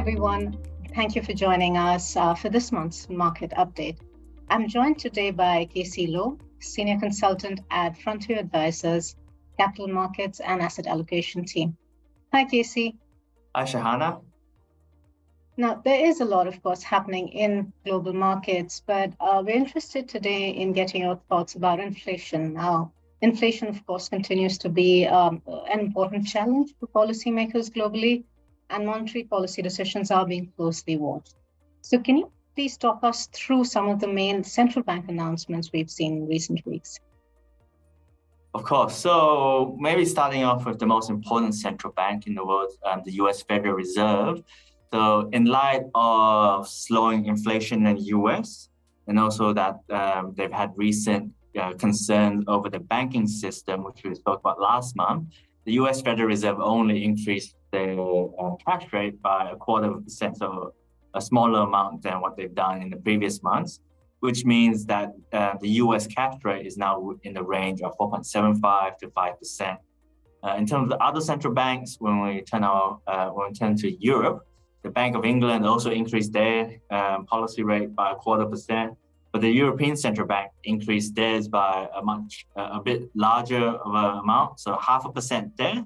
everyone. Thank you for joining us for this month's market update. I'm joined today by Casey Lowe, Senior Consultant at Frontier Advisors, Capital Markets and Asset Allocation Team. Hi, Casey. Hi, Shahana. Now, there is a lot, of course, happening in global markets, but we're interested today in getting your thoughts about inflation. Now, inflation, of course, continues to be an important challenge for policymakers globally, and monetary policy decisions are being closely watched. So can you please talk us through some of the main central bank announcements we've seen in recent weeks? Of course. So maybe starting off with the most important central bank in the world, the US Federal Reserve. So in light of slowing inflation in the US, and also that they've had recent concerns over the banking system, which we spoke about last month, the US Federal Reserve only increased their cash rate by 0.25%, so a smaller amount than what they've done in the previous months, which means that the US cash rate is now in the range of 4.75 to 5%. In terms of the other central banks, when we turn to Europe, the Bank of England also increased their policy rate by 0.25%, but the European Central Bank increased theirs by a bit larger of an amount, so 0.5% there.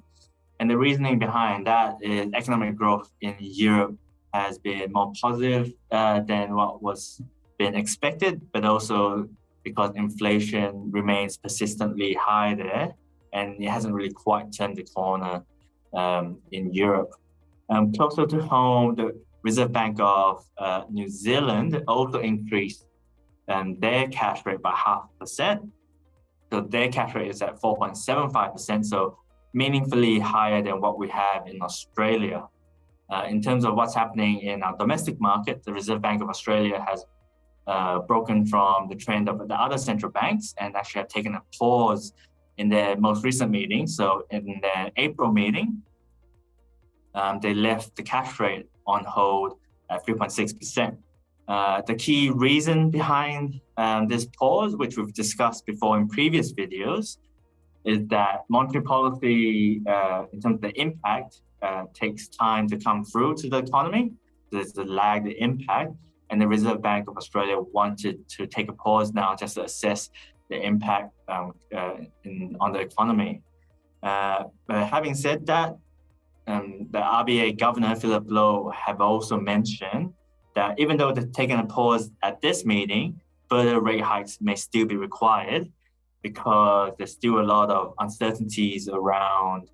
And the reasoning behind that is economic growth in Europe has been more positive than what was been expected, but also because inflation remains persistently high there, and it hasn't really quite turned the corner in Europe. Closer to home, the Reserve Bank of New Zealand also increased their cash rate by 0.5%. So their cash rate is at 4.75%, so meaningfully higher than what we have in Australia. In terms of what's happening in our domestic market, the Reserve Bank of Australia has broken from the trend of the other central banks and actually have taken a pause in their most recent meeting. So in their April meeting, they left the cash rate on hold at 3.6%. The key reason behind this pause, which we've discussed before in previous videos, is that monetary policy, in terms of the impact, takes time to come through to the economy. There's the lagged impact, and the Reserve Bank of Australia wanted to take a pause now just to assess the impact on the economy. But having said that, the RBA Governor, Philip Lowe, have also mentioned that even though they've taken a pause at this meeting, further rate hikes may still be required because there's still a lot of uncertainties around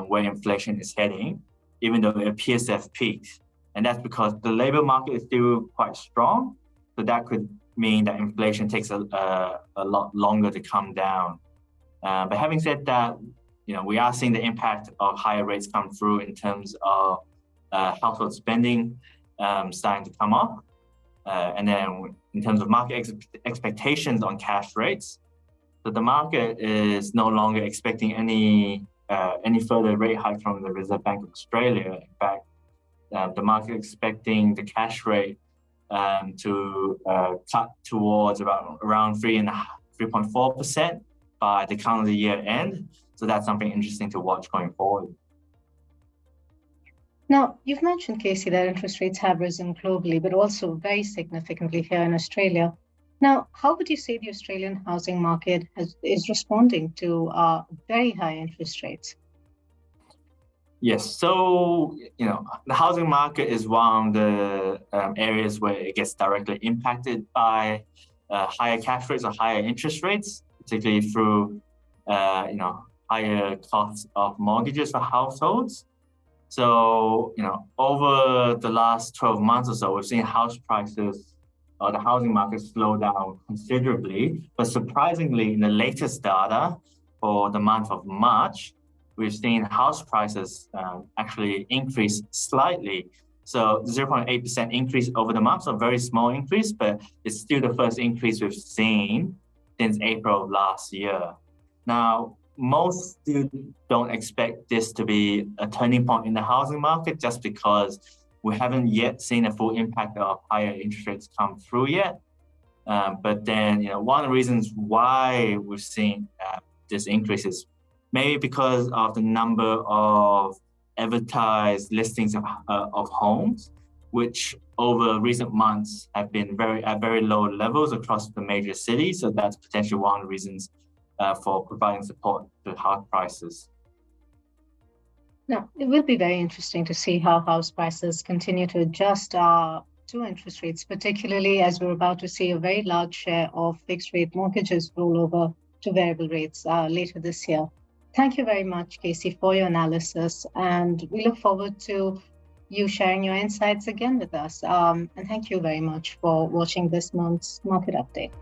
where inflation is heading, even though it appears to have peaked. And that's because the labor market is still quite strong. So that could mean that inflation takes a lot longer to come down. But having said that, we are seeing the impact of higher rates come through in terms of household spending starting to come up. And then in terms of market expectations on cash rates, so the market is no longer expecting any further rate hike from the Reserve Bank of Australia. In fact, the market expecting the cash rate to cut towards around 3.4% by the calendar year end. So that's something interesting to watch going forward. Now, you've mentioned, Casey, that interest rates have risen globally, but also very significantly here in Australia. Now, how would you say the Australian housing market is responding to very high interest rates? Yes, so the housing market is one of the areas where it gets directly impacted by higher cash rates or higher interest rates, particularly through higher costs of mortgages for households. So over the last 12 months or so, we've seen house prices or the housing market slow down considerably. But surprisingly, in the latest data for the month of March, we've seen house prices actually increase slightly. So 0.8% increase over the month, so a very small increase, but it's still the first increase we've seen since April of last year. Now, most still don't expect this to be a turning point in the housing market just because we haven't yet seen a full impact of higher interest rates come through yet. But then, one of the reasons why we've seen this increase is maybe because of the number of advertised listings of homes, which over recent months have been at very low levels across the major cities. So that's potentially one of the reasons for providing support to house prices. Now, it will be very interesting to see how house prices continue to adjust to interest rates, particularly as we're about to see a very large share of fixed rate mortgages roll over to variable rates later this year. Thank you very much, Casey, for your analysis, and we look forward to you sharing your insights again with us. And thank you very much for watching this month's Market Update.